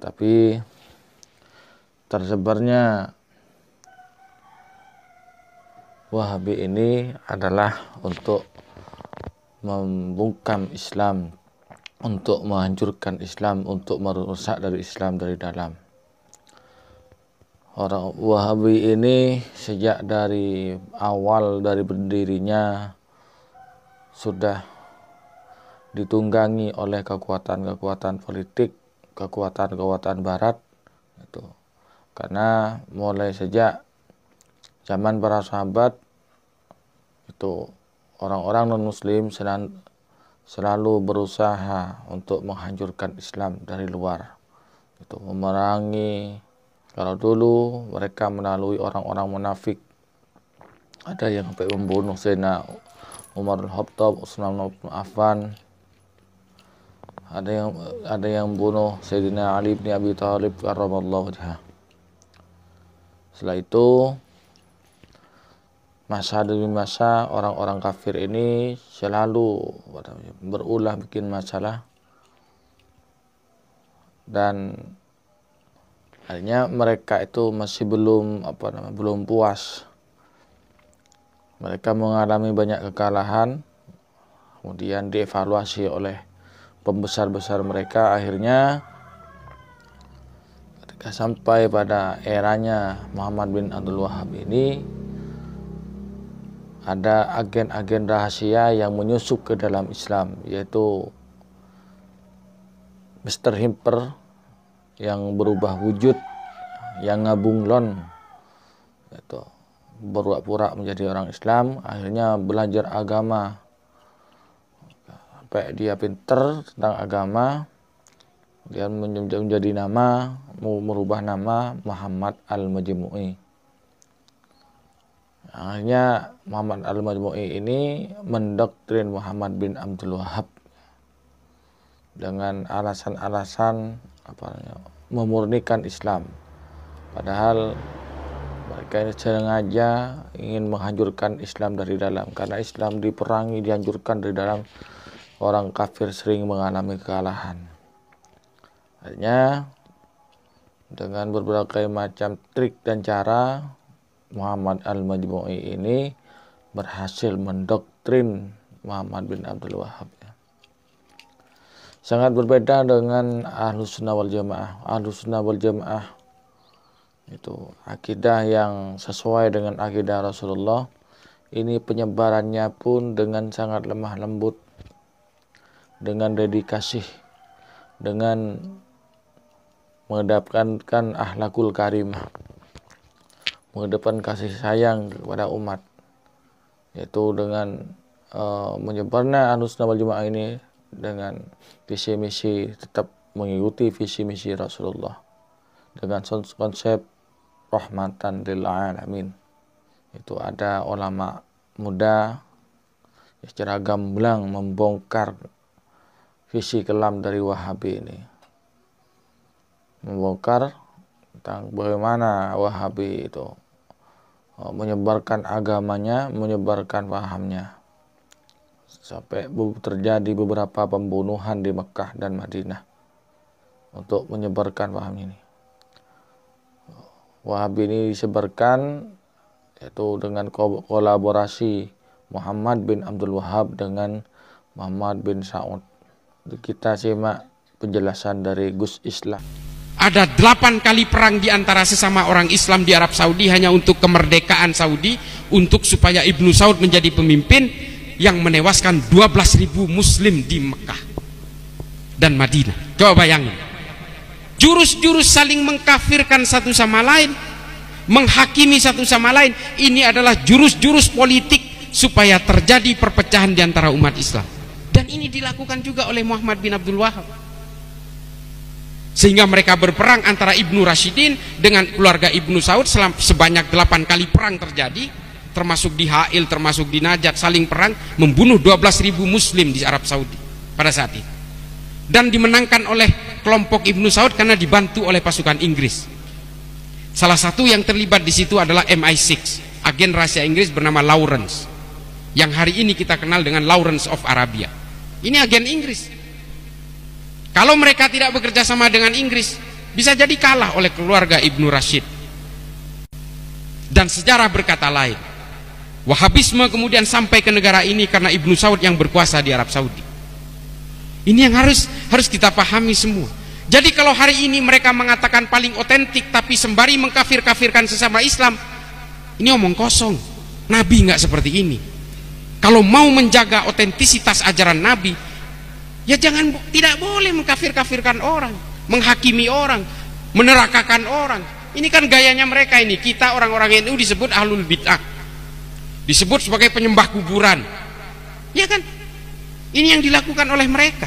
Tapi tersebarnya Wahabi ini adalah untuk membungkam Islam, untuk menghancurkan Islam, untuk merusak dari Islam dari dalam. Orang Wahabi ini sejak dari awal dari berdirinya sudah ditunggangi oleh kekuatan-kekuatan politik, kekuatan-kekuatan barat itu. Karena mulai sejak zaman para sahabat itu orang-orang non-muslim selalu berusaha untuk menghancurkan Islam dari luar. Itu memerangi. Kalau dulu mereka melalui orang-orang munafik. Ada yang sampai membunuh Sayyidina Umar bin Khattab, Utsman bin Affan. Ada yang membunuh Sayyidina Ali bin Abi Thalib karramallahu wajhah. Setelah itu masa demi masa orang-orang kafir ini selalu berulah bikin masalah, dan akhirnya mereka itu masih belum puas. Mereka mengalami banyak kekalahan, kemudian dievaluasi oleh pembesar-besar mereka. Akhirnya ketika sampai pada eranya Muhammad bin Abdul Wahhab ini, ada agen-agen rahasia yang menyusup ke dalam Islam, yaitu Mr. Himper yang berubah wujud, yang ngabunglon, itu berpura-pura menjadi orang Islam, akhirnya belajar agama sampai dia pinter tentang agama. Dia menjadi merubah nama Muhammad Al-Majmu'i. Akhirnya Muhammad Al-Majmu'i ini mendoktrin Muhammad bin Abdul Wahhab dengan alasan-alasan memurnikan Islam. Padahal mereka ini sengaja ingin menghancurkan Islam dari dalam, karena Islam diperangi, dihancurkan dari dalam. Orang kafir sering mengalami kekalahan. Akhirnya dengan berbagai macam trik dan cara, Muhammad Al-Majmu'i ini berhasil mendoktrin Muhammad bin Abdul Wahhab. Sangat berbeda dengan Ahlus Sunnah wal Jamaah. Ahlus Sunnah wal Jamaah itu akidah yang sesuai dengan akidah Rasulullah. Ini penyebarannya pun dengan sangat lemah lembut, dengan dedikasi, dengan mengedepankan akhlakul karimah, mengedepankan kasih sayang kepada umat, yaitu dengan menyebarnya Ahlus Sunnah wal Jamaah ini dengan visi misi tetap mengikuti visi misi Rasulullah dengan konsep rahmatan lil alamin. Itu ada ulama muda secara gamblang membongkar visi kelam dari Wahabi ini, membongkar tentang bagaimana Wahabi itu menyebarkan agamanya, menyebarkan pahamnya, sampai terjadi beberapa pembunuhan di Mekah dan Madinah untuk menyebarkan paham ini. Wahabi ini disebarkan yaitu dengan kolaborasi Muhammad bin Abdul Wahhab dengan Muhammad bin Saud. Kita simak penjelasan dari Gus Islam. Ada 8 kali perang di antara sesama orang Islam di Arab Saudi hanya untuk kemerdekaan Saudi, untuk supaya Ibnu Saud menjadi pemimpin, yang menewaskan 12.000 muslim di Mekah dan Madinah. Coba bayangin. Jurus-jurus saling mengkafirkan satu sama lain, menghakimi satu sama lain. Ini adalah jurus-jurus politik supaya terjadi perpecahan di antara umat Islam. Dan ini dilakukan juga oleh Muhammad bin Abdul Wahhab. Sehingga mereka berperang antara Ibnu Rashidin dengan keluarga Ibnu Saud sebanyak 8 kali perang terjadi, termasuk di Ha'il, termasuk di Najat, saling perang membunuh 12.000 muslim di Arab Saudi pada saat itu. Dan dimenangkan oleh kelompok Ibnu Saud karena dibantu oleh pasukan Inggris. Salah satu yang terlibat di situ adalah MI6, agen rahasia Inggris bernama Lawrence, yang hari ini kita kenal dengan Lawrence of Arabia. Ini agen Inggris. Kalau mereka tidak bekerja sama dengan Inggris, bisa jadi kalah oleh keluarga Ibnu Rashid. Dan sejarah berkata lain. Wahabisme kemudian sampai ke negara ini karena Ibnu Saud yang berkuasa di Arab Saudi. Ini yang harus kita pahami semua. Jadi kalau hari ini mereka mengatakan paling otentik tapi sembari mengkafir-kafirkan sesama Islam, ini omong kosong. Nabi nggak seperti ini. Kalau mau menjaga otentisitas ajaran Nabi, ya tidak boleh mengkafir-kafirkan orang, menghakimi orang, menerakakan orang. Ini kan gayanya mereka ini. Kita orang-orang NU disebut ahlul bid'ah, disebut sebagai penyembah kuburan, ya kan? Ini yang dilakukan oleh mereka.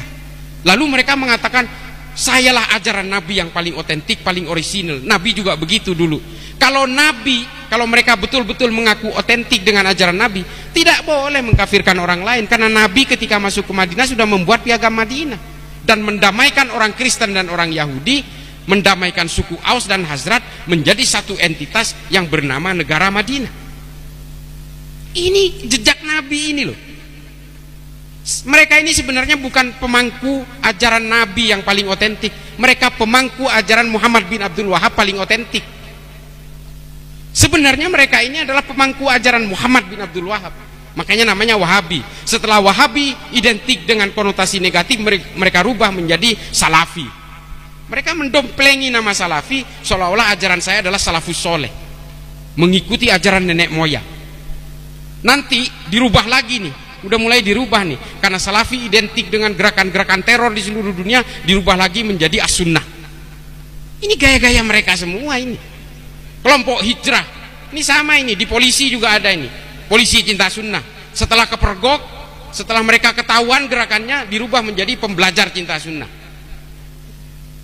Lalu mereka mengatakan, sayalah ajaran Nabi yang paling otentik, paling orisinal. Nabi juga begitu dulu. Kalau mereka betul-betul mengaku otentik dengan ajaran Nabi, tidak boleh mengkafirkan orang lain, karena Nabi ketika masuk ke Madinah sudah membuat piagam Madinah dan mendamaikan orang Kristen dan orang Yahudi, mendamaikan suku Aus dan Hazrat menjadi satu entitas yang bernama negara Madinah. Ini jejak Nabi ini loh. Mereka ini sebenarnya bukan pemangku ajaran Nabi yang paling otentik. Mereka pemangku ajaran Muhammad bin Abdul Wahab paling otentik. Sebenarnya mereka ini adalah pemangku ajaran Muhammad bin Abdul Wahab. Makanya namanya Wahabi. Setelah Wahabi identik dengan konotasi negatif, mereka rubah menjadi Salafi. Mereka mendomplengi nama Salafi seolah-olah ajaran saya adalah salafus soleh, mengikuti ajaran nenek moyang. Nanti dirubah lagi nih, udah mulai dirubah nih, karena Salafi identik dengan gerakan-gerakan teror di seluruh dunia, dirubah lagi menjadi as-sunnah. Ini gaya-gaya mereka semua ini. Kelompok hijrah ini sama, ini di polisi juga ada ini, polisi cinta sunnah. Setelah kepergok, setelah mereka ketahuan gerakannya, dirubah menjadi pembelajar cinta sunnah.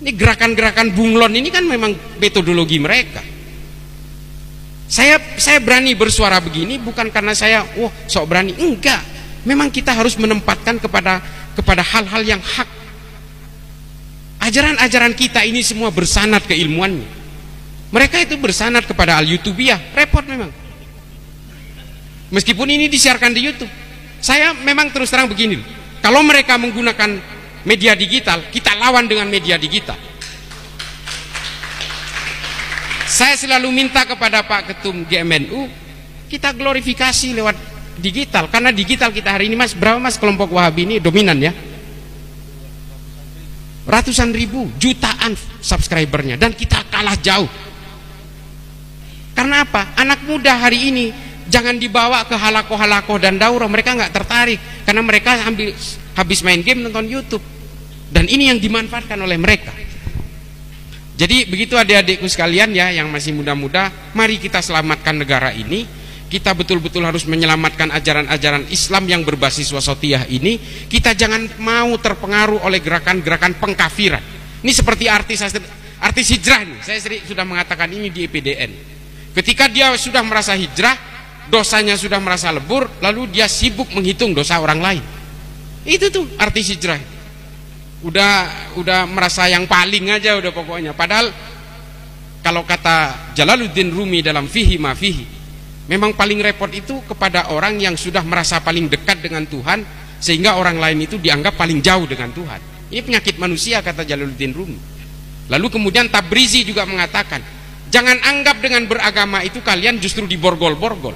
Ini gerakan-gerakan bunglon ini kan memang metodologi mereka. Saya berani bersuara begini bukan karena saya sok berani, enggak. Memang kita harus menempatkan kepada hal-hal yang hak. Ajaran-ajaran kita ini semua bersanad keilmuannya. Mereka itu bersanad kepada al-Yutubiyah, repot memang. Meskipun ini disiarkan di YouTube, saya memang terus terang begini. Kalau mereka menggunakan media digital, kita lawan dengan media digital. Saya selalu minta kepada Pak Ketum GMNU, kita glorifikasi lewat digital, karena digital kita hari ini, Mas, berapa Mas kelompok Wahabi ini dominan ya? Ratusan ribu, jutaan subscribernya, dan kita kalah jauh. Karena apa? Anak muda hari ini jangan dibawa ke halakoh-halakoh dan daurah, mereka nggak tertarik, karena mereka habis main game nonton YouTube, dan ini yang dimanfaatkan oleh mereka. Jadi begitu adik-adikku sekalian ya, yang masih muda-muda, mari kita selamatkan negara ini. Kita betul-betul harus menyelamatkan ajaran-ajaran Islam yang berbasis wasatiyah ini. Kita jangan mau terpengaruh oleh gerakan-gerakan pengkafiran. Ini seperti artis hijrah nih. Saya sudah mengatakan ini di EPDN. Ketika dia sudah merasa hijrah, dosanya sudah merasa lebur, lalu dia sibuk menghitung dosa orang lain. Itu tuh artis hijrah. Udah merasa yang paling aja udah pokoknya. Padahal kalau kata Jalaluddin Rumi dalam Fihi Ma Fihi, memang paling repot itu kepada orang yang sudah merasa paling dekat dengan Tuhan, sehingga orang lain itu dianggap paling jauh dengan Tuhan. Ini penyakit manusia, kata Jalaluddin Rumi. Lalu kemudian Tabrizi juga mengatakan, jangan anggap dengan beragama itu kalian justru diborgol-borgol.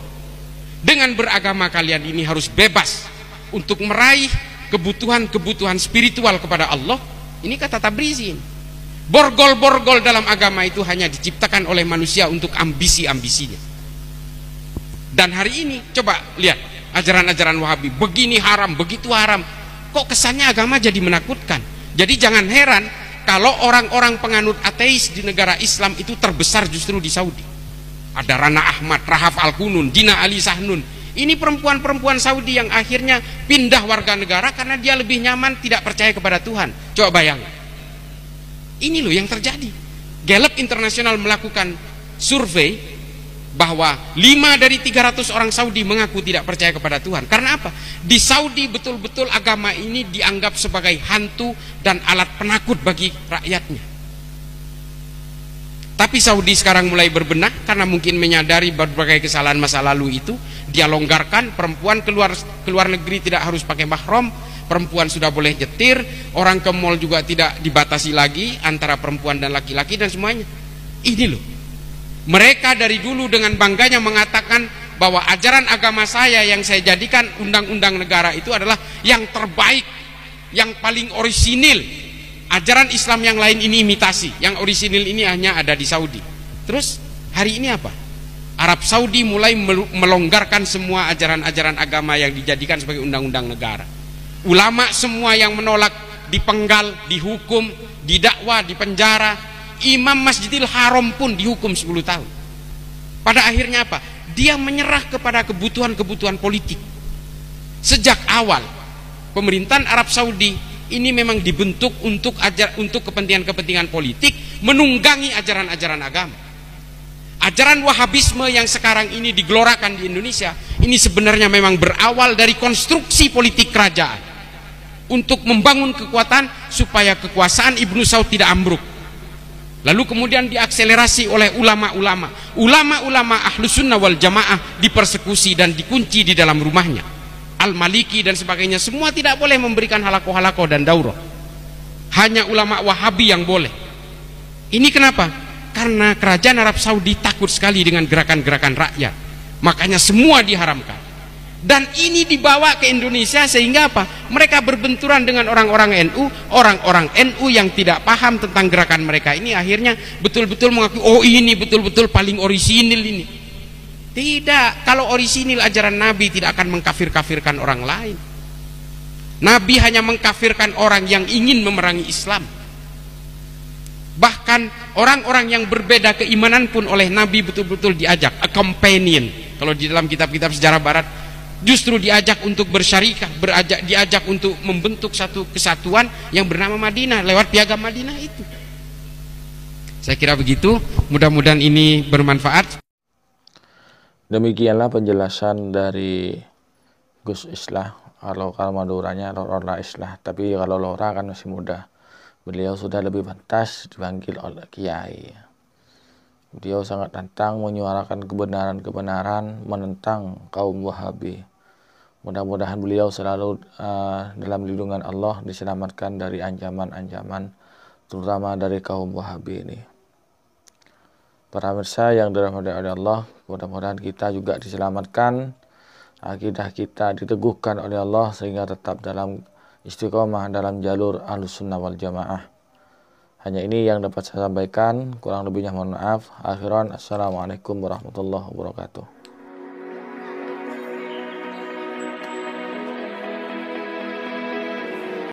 Dengan beragama kalian ini harus bebas untuk meraih kebutuhan-kebutuhan spiritual kepada Allah. Ini kata Tabrizi. Borgol-borgol dalam agama itu hanya diciptakan oleh manusia untuk ambisi-ambisinya. Dan hari ini coba lihat ajaran-ajaran Wahabi, begini haram, begitu haram. Kok kesannya agama jadi menakutkan. Jadi jangan heran kalau orang-orang penganut ateis di negara Islam itu terbesar justru di Saudi. Ada Rana Ahmad, Rahaf Al-Kunun, Dina Ali Sahnun. Ini perempuan-perempuan Saudi yang akhirnya pindah warga negara karena dia lebih nyaman tidak percaya kepada Tuhan. Coba bayangkan. Ini loh yang terjadi. Gallup Internasional melakukan survei bahwa 5 dari 300 orang Saudi mengaku tidak percaya kepada Tuhan. Karena apa? Di Saudi betul-betul agama ini dianggap sebagai hantu dan alat penakut bagi rakyatnya. Tapi Saudi sekarang mulai berbenah karena mungkin menyadari berbagai kesalahan masa lalu itu. Dia longgarkan, perempuan keluar negeri tidak harus pakai mahram, perempuan sudah boleh nyetir, orang ke mall juga tidak dibatasi lagi antara perempuan dan laki-laki dan semuanya. Ini loh, mereka dari dulu dengan bangganya mengatakan bahwa ajaran agama saya yang saya jadikan undang-undang negara itu adalah yang terbaik, yang paling orisinil. Ajaran Islam yang lain ini imitasi, yang orisinil ini hanya ada di Saudi. Terus hari ini apa? Arab Saudi mulai melonggarkan semua ajaran-ajaran agama yang dijadikan sebagai undang-undang negara. Ulama semua yang menolak dipenggal, dihukum, didakwa, dipenjara. Imam Masjidil Haram pun dihukum 10 tahun. Pada akhirnya apa? Dia menyerah kepada kebutuhan-kebutuhan politik. Sejak awal pemerintahan Arab Saudi ini memang dibentuk untuk kepentingan-kepentingan politik, menunggangi ajaran-ajaran agama. Ajaran Wahabisme yang sekarang ini digelorakan di Indonesia ini sebenarnya memang berawal dari konstruksi politik kerajaan untuk membangun kekuatan supaya kekuasaan Ibnu Saud tidak ambruk. Lalu kemudian diakselerasi oleh ulama-ulama Ahlus Sunnah wal Jamaah dipersekusi dan dikunci di dalam rumahnya. Al-Maliki dan sebagainya semua tidak boleh memberikan halaqah dan daurah. Hanya ulama Wahabi yang boleh. Ini kenapa? Karena kerajaan Arab Saudi takut sekali dengan gerakan-gerakan rakyat, makanya semua diharamkan. Dan ini dibawa ke Indonesia sehingga apa? Mereka berbenturan dengan orang-orang NU yang tidak paham tentang gerakan mereka ini akhirnya betul-betul mengaku, oh ini betul-betul paling orisinil ini. Tidak, kalau orisinil ajaran Nabi tidak akan mengkafir-kafirkan orang lain. Nabi hanya mengkafirkan orang yang ingin memerangi Islam. Bahkan orang-orang yang berbeda keimanan pun oleh Nabi betul-betul diajak, a companion. Kalau di dalam kitab-kitab sejarah barat justru diajak untuk bersyarikah, diajak untuk membentuk satu kesatuan yang bernama Madinah lewat piagam Madinah itu. Saya kira begitu, mudah-mudahan ini bermanfaat. Demikianlah penjelasan dari Gus Islah. Kalau Maduranya Lora Islah, tapi kalau Lora kan masih muda. Beliau sudah lebih pantas dipanggil oleh Kiai. Beliau sangat lantang menyuarakan kebenaran-kebenaran menentang kaum Wahabi. Mudah-mudahan beliau selalu dalam lindungan Allah, diselamatkan dari ancaman-ancaman terutama dari kaum Wahabi ini. Para pemirsa yang dirahmati oleh Allah, mudah-mudahan kita juga diselamatkan, akidah kita diteguhkan oleh Allah sehingga tetap dalam istiqomah dalam jalur Ahlussunnah wal Jamaah. Hanya ini yang dapat saya sampaikan, kurang lebihnya mohon maaf. Akhiran, assalamualaikum warahmatullahi wabarakatuh.